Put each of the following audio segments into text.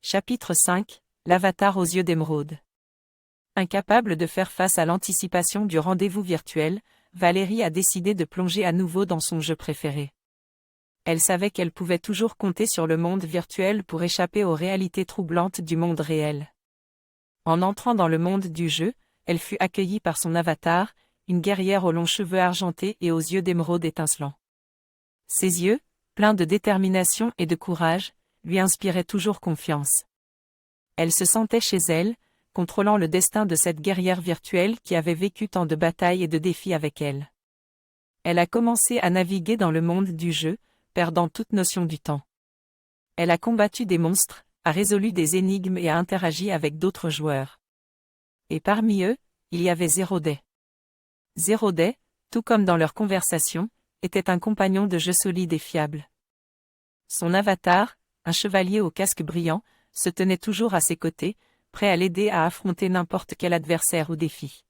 Chapitre 5, l'avatar aux yeux d'émeraude. Incapable de faire face à l'anticipation du rendez-vous virtuel, Valérie a décidé de plonger à nouveau dans son jeu préféré. Elle savait qu'elle pouvait toujours compter sur le monde virtuel pour échapper aux réalités troublantes du monde réel. En entrant dans le monde du jeu, elle fut accueillie par son avatar, une guerrière aux longs cheveux argentés et aux yeux d'émeraude étincelants. Ses yeux, pleins de détermination et de courage, lui inspiraient toujours confiance. Elle se sentait chez elle, contrôlant le destin de cette guerrière virtuelle qui avait vécu tant de batailles et de défis avec elle. Elle a commencé à naviguer dans le monde du jeu, perdant toute notion du temps. Elle a combattu des monstres, a résolu des énigmes et a interagi avec d'autres joueurs. Et parmi eux, il y avait Zéroday. Zéroday, tout comme dans leur conversation, était un compagnon de jeu solide et fiable. Son avatar, un chevalier au casque brillant, se tenait toujours à ses côtés, prêt à l'aider à affronter n'importe quel adversaire ou défi.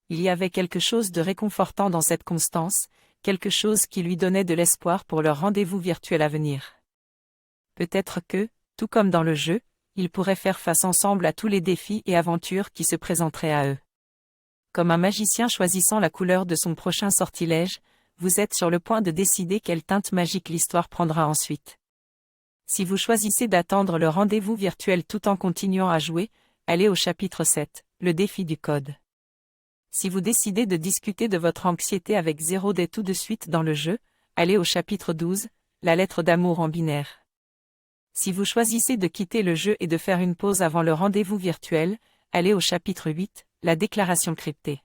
Il y avait quelque chose de réconfortant dans cette constance, quelque chose qui lui donnait de l'espoir pour leur rendez-vous virtuel à venir. Peut-être que, tout comme dans le jeu, ils pourraient faire face ensemble à tous les défis et aventures qui se présenteraient à eux. Comme un magicien choisissant la couleur de son prochain sortilège, vous êtes sur le point de décider quelle teinte magique l'histoire prendra ensuite. Si vous choisissez d'attendre le rendez-vous virtuel tout en continuant à jouer, allez au chapitre 7, le défi du code. Si vous décidez de discuter de votre anxiété avec Zéroday tout de suite dans le jeu, allez au chapitre 12, la lettre d'amour en binaire. Si vous choisissez de quitter le jeu et de faire une pause avant le rendez-vous virtuel, allez au chapitre 8, la déclaration cryptée.